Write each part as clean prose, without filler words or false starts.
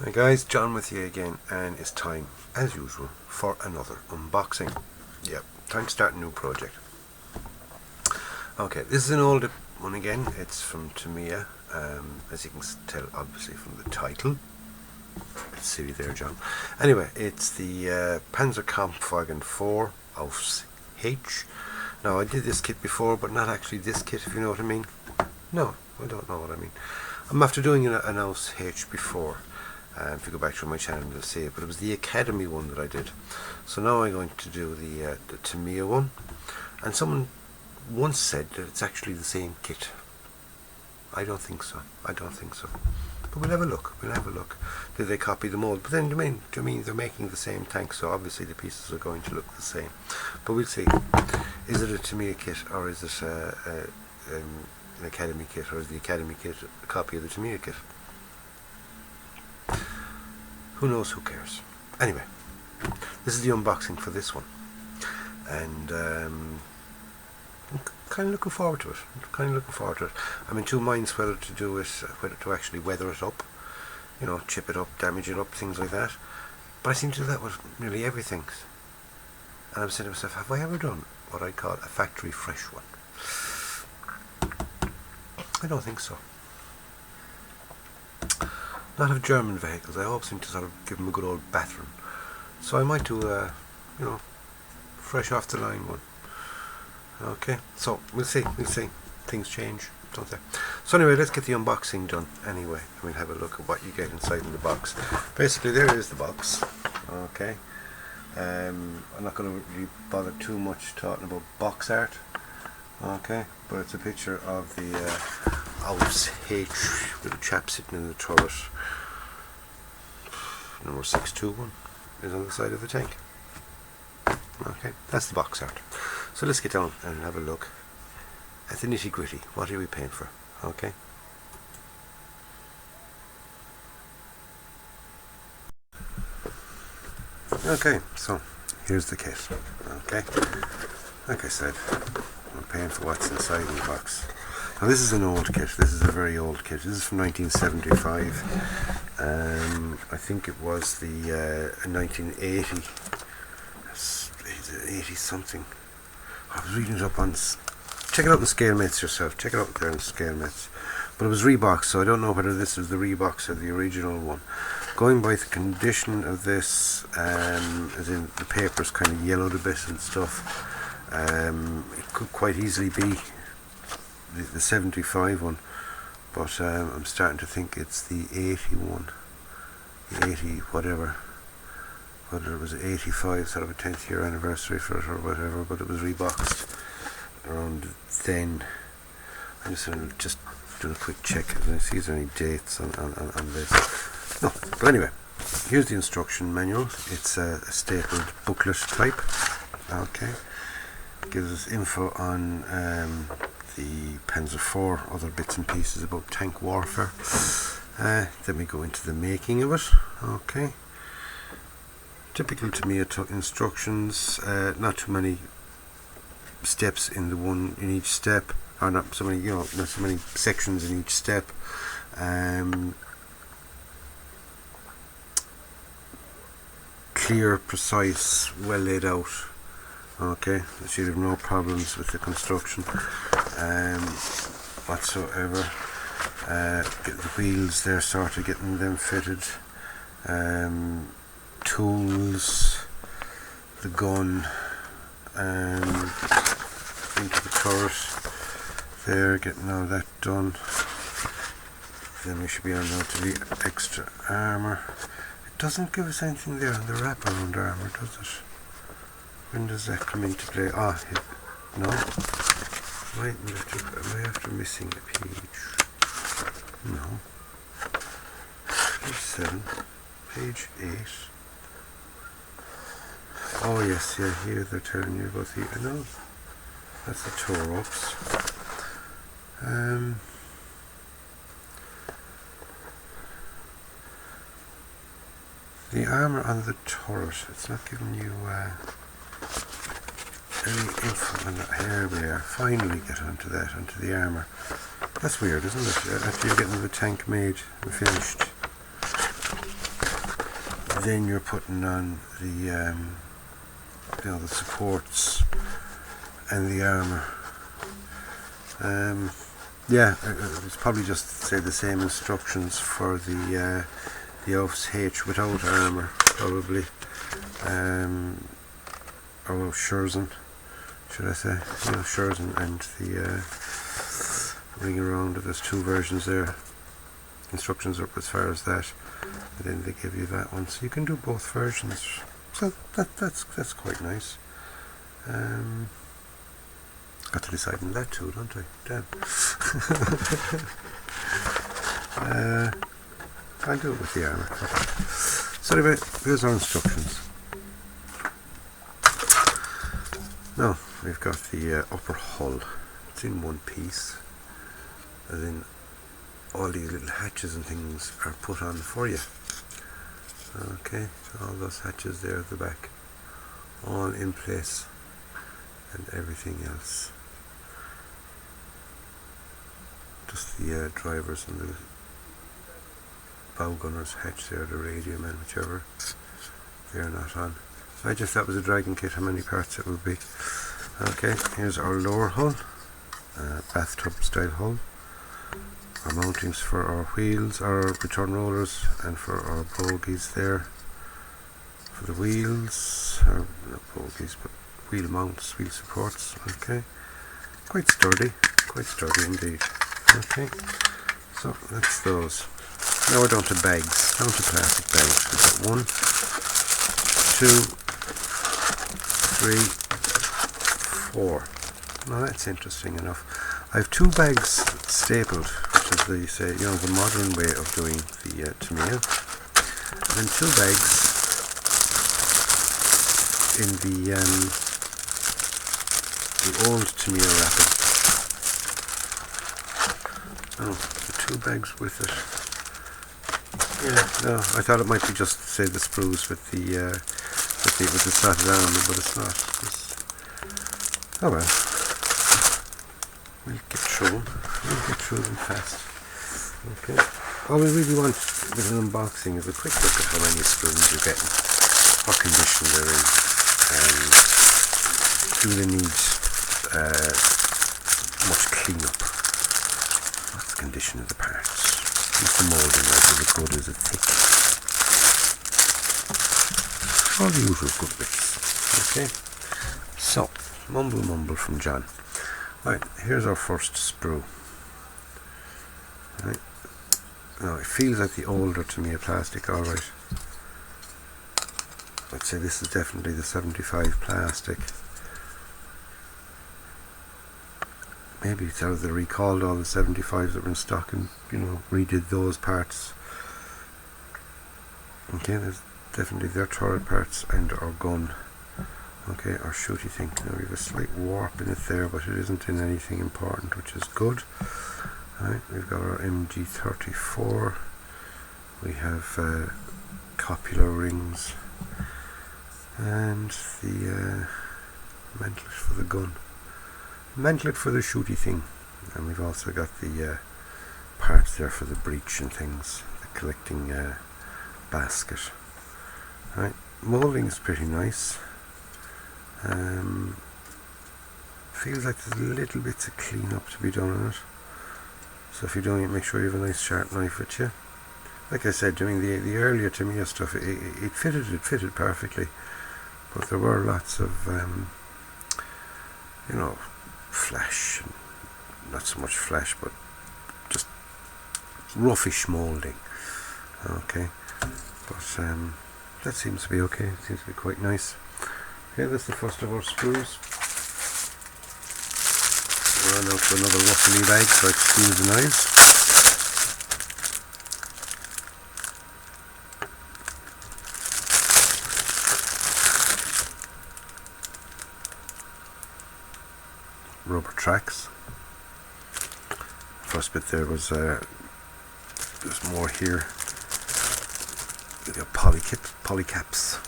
Hi guys, John with you again, and it's time, as usual, for another unboxing. Yep, time to start a new project. Okay, this is an old one again. It's from TAMIYA, as you can tell obviously from the title. It's silly there, John. Anyway, it's the Panzerkampfwagen 4 Ausf.H. Now, I did this kit before, but not actually this kit, if you know what I mean. No, I don't know what I mean. I'm after doing an Ausf.H before. If you go back to my channel, you'll see it. But it was the Academy one that I did. So now I'm going to do the TAMIYA one. And someone once said that it's actually the same kit. I don't think so. I don't think so. But we'll have a look. We'll have a look. Did they copy the mold? But then, do you mean they're making the same tank? So obviously the pieces are going to look the same. But we'll see. Is it a TAMIYA kit, or is it an Academy kit, or is the Academy kit a copy of the TAMIYA kit? Who knows, who cares. Anyway, this is the unboxing for this one. And I'm kind of looking forward to it. I'm in two minds whether to do it, whether to actually weather it up, you know, chip it up, damage it up, things like that. But I seem to do that with nearly everything. And I'm saying to myself, have I ever done what I call a factory fresh one? I don't think so. Not of German vehicles. I always seem to sort of give them a good old bathroom. So I might do a, you know, fresh off the line one. Okay, so we'll see. Things change, don't they? So anyway, let's get the unboxing done anyway. We'll have a look at what you get inside in the box. Basically, there is the box. Okay. I'm not going to really bother too much talking about box art. Okay, but it's a picture of the Ausf.H with a chap sitting in the turret. Number 621 is on the side of the tank. Okay, that's the box art. So let's get down and have a look at the nitty gritty. What are we paying for? Okay. Okay, so here's the kit. Okay, like I said, we're paying for what's inside the box. Now this is an old kit. This is a very old kit. This is from 1975. I think it was the 1980. 80 something. I was reading it up on. Check it out in ScaleMates yourself. Check it out there in ScaleMates. But it was Reeboks, so I don't know whether this is the Reeboks or the original one. Going by the condition of this, as in the paper's kind of yellowed a bit and stuff, it could quite easily be the 75 one, but I'm starting to think it's the 81, the 80 whatever, whether it was 85, sort of a 10th year anniversary for it or whatever, but it was reboxed around then. I'm just going to do a quick check and see if there's any dates on this. No, but anyway, here's the instruction manual. It's a stapled booklet type. Okay, gives us info on the Panzer 4, other bits and pieces about tank warfare. Then we go into the making of it. Okay, typical TAMIYA instructions. Not too many steps in each step, or not so many, not so many sections in each step. Clear, precise, well laid out. Okay, so you have no problems with the construction whatsoever. Get the wheels there sorted, getting them fitted. Tools, the gun, into the turret there, getting all that done. Then we should be on now to the extra armour. It doesn't give us anything there on the wraparound armour, does it? When does that come into play? No. Am I after missing a page? No. Page 7. Page 8. Oh yes, yeah, here they're telling you about the... No, that's the toe ropes. The armour on the turret, it's not giving you any info on that. Here we are, finally get onto the armour. That's weird, isn't it? After you're getting the tank made and finished. then you're putting on the you know, the supports and the armour. Yeah, it's probably just say the same instructions for the Ausf.H without armour, probably, or Scherzen, should I say? You know, Scherzen and the ring around. There's two versions there. Instructions up as far as that, and then they give you that one, so you can do both versions. So that's quite nice. Got to decide on that too, don't I? Damn. I'll do it with the armour. So anyway, here's our instructions. Now we've got the upper hull. It's in one piece, and then all these little hatches and things are put on for you. Okay, so all those hatches there at the back, all in place, and everything else. Just the drivers and the bow gunners hatch there, the radio man, whichever, they're not on. I just thought it was a dragon kit, how many parts it would be. Okay, here's our lower hull, bathtub style hull. Our mountings for our wheels, our return rollers, and for our bogies there. For the wheels, or not bogies, but wheel mounts, wheel supports. Okay, quite sturdy indeed. Okay, so that's those. Now we're down to bags, down to plastic bags. We've got 1, 2, 3, 4. Now that's interesting enough. I have 2 bags stapled, which is the, say, you know, the modern way of doing the TAMIYA, and then 2 bags in the old TAMIYA wrapping. Oh, the 2 bags with it. Yeah, no, I thought it might be just, say, the sprues with the slotted armour, but it's not. Oh well. We'll get through them fast. Okay. All we really want with an unboxing is a quick look at how many spoons you're getting, what condition they're in, and do they need much clean-up? What's the condition of the parts? Is the moulding, is it good, is it thick? All the usual good bits. Okay. So, mumble from John. Right, here's our first sprue. Right. Now it feels like the older TAMIYA plastic, alright. I'd say this is definitely the 75 plastic. Maybe it's out of the recalled all the 75s that were in stock and, you know, redid those parts. Okay, there's definitely their turret parts and our gun. Okay, our shooty thing. Now we have a slight warp in it there, but it isn't in anything important, which is good. Right, we've got our MG34. We have copular rings and the mantlet for the gun, mantlet for the shooty thing, and we've also got the parts there for the breech and things, the collecting basket. Right, moulding is pretty nice. Feels like there's little bits of clean up to be done on it, so if you're doing it, make sure you have a nice sharp knife with you. Like I said, doing the earlier TAMIYA stuff, it fitted perfectly, but there were lots of you know, flash, not so much flash, but just roughish moulding. Okay, but that seems to be okay. It seems to be quite nice. Okay, that's the first of our sprues. We're on out to another ruffly bag, so excuse the noise. Rubber tracks. First bit there was there's more here. We got polycaps.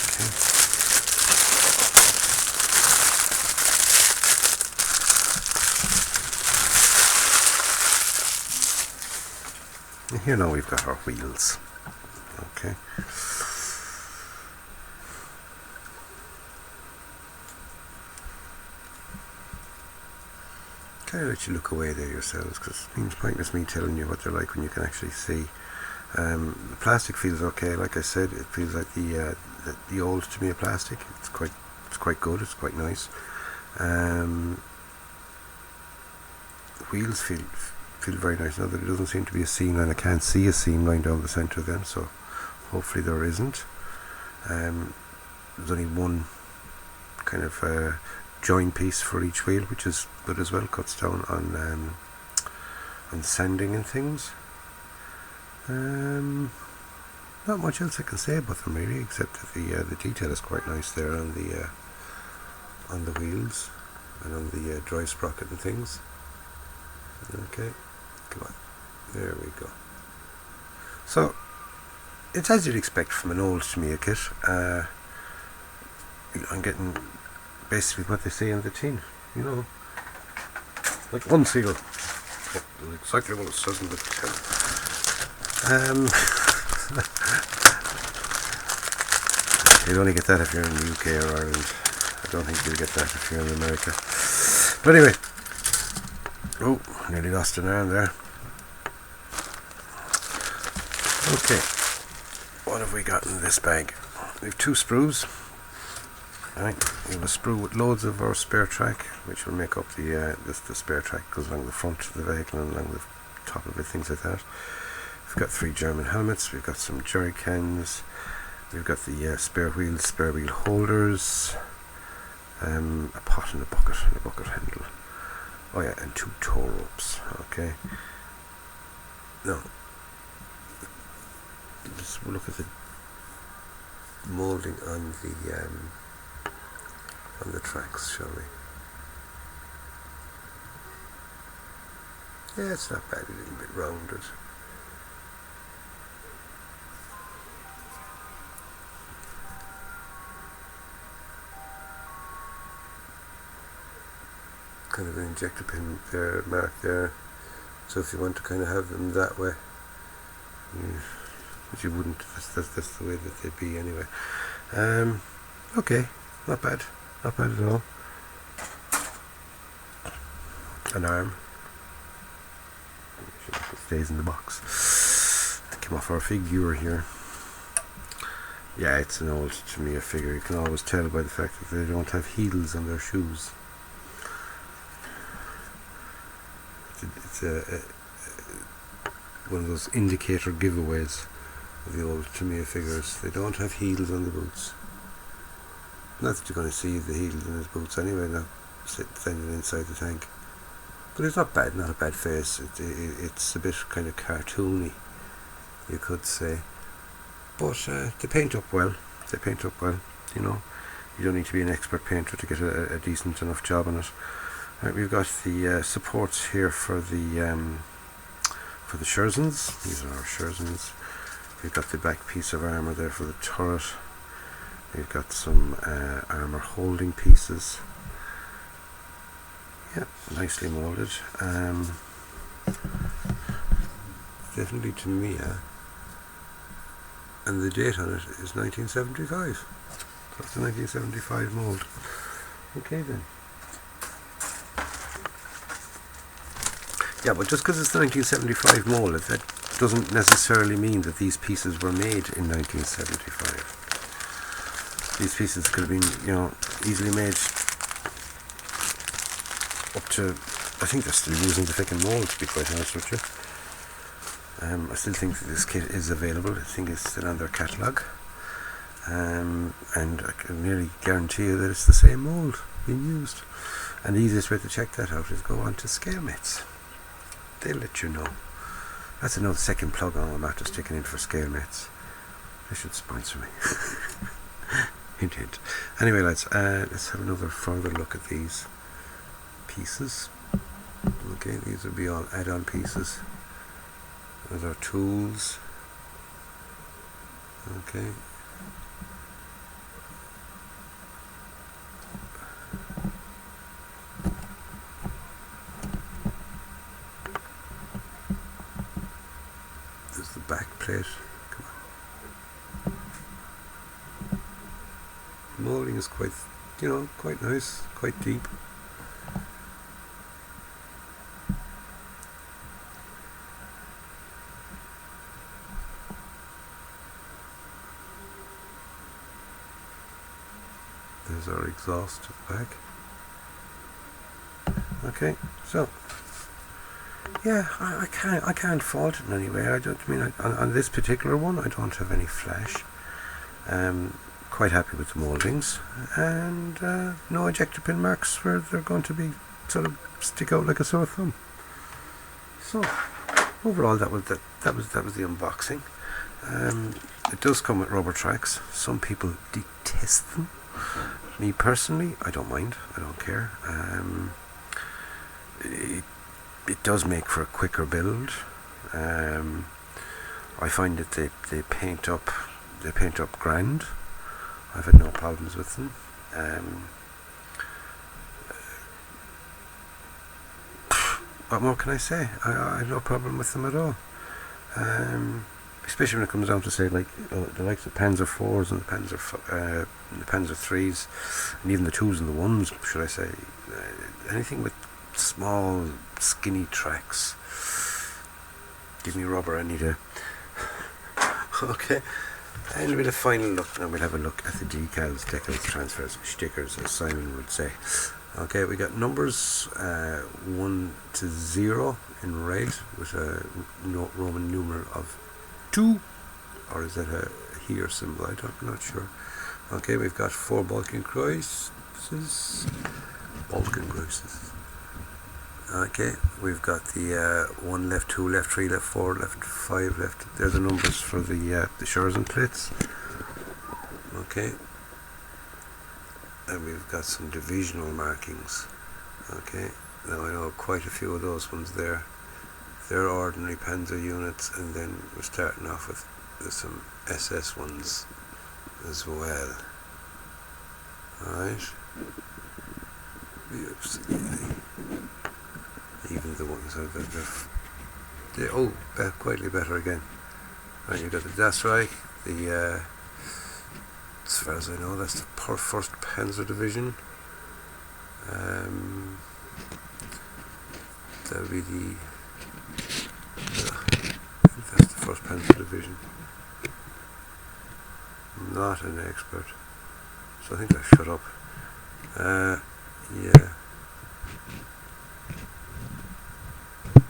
Okay. And here now we've got our wheels. Okay. Kind of let you look away there yourselves, because it seems pointless me telling you what they're like when you can actually see. The plastic feels okay. Like I said, it feels like the old Tamiya plastic. It's quite good. It's quite nice. The wheels feel very nice. Now there doesn't seem to be a seam line. I can't see a seam line down the centre of them, so hopefully there isn't. There's only one kind of join piece for each wheel, which is good as well. Cuts down on sanding and things. Not much else I can say about them really, except that the detail is quite nice there on the wheels and on the drive sprocket and things. Okay, come on, there we go. So it's as you'd expect from an old Tamiya kit. I'm getting basically what they say on the tin, you know, like unseal. Exactly what it says on the tin. You'll only get that if you're in the UK or Ireland. I don't think you'll get that if you're in America. But anyway, oh, nearly lost an arm there. Okay, what have we got in this bag? We have 2 sprues. Right, we have a sprue with loads of our spare track, which will make up the spare track. Goes along the front of the vehicle and along the top of it, things like that. We've got 3 German helmets. We've got some jerry cans. We've got the spare wheel holders. A pot and a bucket handle. Oh yeah, and 2 tow ropes. Okay. Now, let's look at the moulding on the tracks, shall we? Yeah, it's not bad. A little bit rounded. Kind of an injector pin there, mark there. So if you want to kind of have them that way, but you wouldn't. That's the way that they'd be anyway. Okay, not bad at all. An arm. It stays in the box. Came off our figure here. Yeah, it's an old Tamiya figure. You can always tell by the fact that they don't have heels on their shoes. It's one of those indicator giveaways of the old Tamiya figures. They don't have heels on the boots. Not that you're going to see the heels in his boots anyway, now standing inside the tank. But it's not bad, not a bad face. It's a bit kind of cartoony, you could say. But they paint up well. You know. You don't need to be an expert painter to get a decent enough job on it. Right, we've got the supports here for the Scherzens. These are our Scherzens. We've got the back piece of armour there for the turret. We've got some armour holding pieces. Yeah, nicely moulded. Definitely Tamiya. And the date on it is 1975. So it's a 1975 mould. Okay then. Yeah, but just because it's the 1975 mould, that doesn't necessarily mean that these pieces were made in 1975. These pieces could have been, you know, easily made up to, I think they're still using the fucking mould, to be quite honest with you. I still think that this kit is available. I think it's still on their catalogue. And I can nearly guarantee you that it's the same mould being used. And the easiest way to check that out is go on to ScaleMates. They'll let you know. That's another second plug on I'm after sticking in for ScaleMates. They should sponsor me. Hint hint. Anyway lads, let's have another further look at these pieces. Okay, these will be all add-on pieces. Those are tools. Okay. There's the back plate. Come on. moulding is quite, quite nice, quite deep. There's our exhaust at the back. Okay, so yeah, I can't fault it in any way. On this particular one, I don't have any flash. Quite happy with the mouldings, and no ejector pin marks where they're going to be sort of stick out like a sore thumb. So overall, that was the unboxing. It does come with rubber tracks. Some people detest them. Me personally, I don't mind. I don't care. It does make for a quicker build. I find that they paint up grand. I've had no problems with them. What more can I say? I have no problem with them at all. Especially when it comes down to say the likes of Panzer 4s and the Panzer 3s, and even the 2s and the 1s, should I say. Anything with small, skinny tracks. Give me rubber any day. Okay. And with a final look, now we'll have a look at the decals, transfers, stickers, as Simon would say. Okay, we got numbers 1 to 0 in red with a Roman numeral of 2, or is that a here symbol? I'm not sure. Okay, we've got 4 Balkan Kreuzes. Okay, we've got the 1 left, 2 left, 3 left, 4 left, 5 left. They're the numbers for the shores and plates. Okay, and we've got some divisional markings. Okay, now I know quite a few of those ones there. They're ordinary Panzer units, and then we're starting off with some SS ones as well. Alright. Even the ones that they're quietly better again. Right, you've got the Das Reich, as far as I know, that's the 1st Panzer Division. That would be I think that's the 1st Panzer Division. I'm not an expert, so I think I'll shut up. Yeah.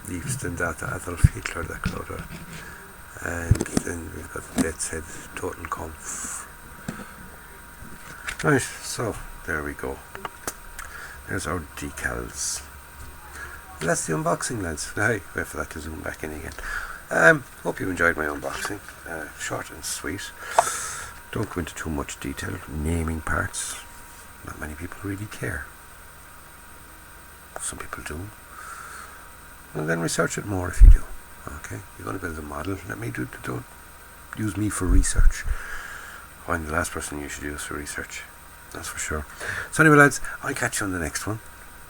Liebsten Data Adolf Hitler, der Klauder. And then we've got the Death's Head Totenkampf. Right, so there we go. There's our decals. And that's the unboxing, lads. Now, wait for that to zoom back in again. Hope you enjoyed my unboxing. Short and sweet. Don't go into too much detail. Naming parts. Not many people really care. Some people do. And then research it more if you do. Okay, you're going to build a model. Don't use me for research. I'm the last person you should use for research. That's for sure. So anyway, lads, I'll catch you on the next one.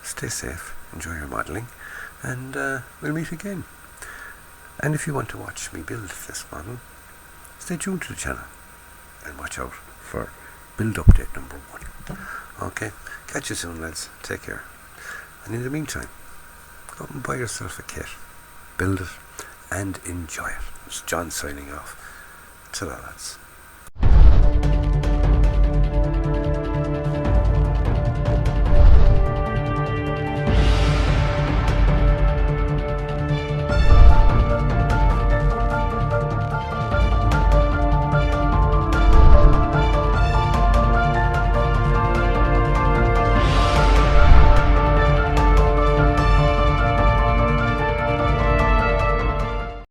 Stay safe. Enjoy your modelling. And we'll meet again. And if you want to watch me build this model, stay tuned to the channel. And watch out for build update number 1. Okay, catch you soon, lads. Take care. And in the meantime, go and buy yourself a kit, build it, and enjoy it. It's John signing off. Ta-ra, lads.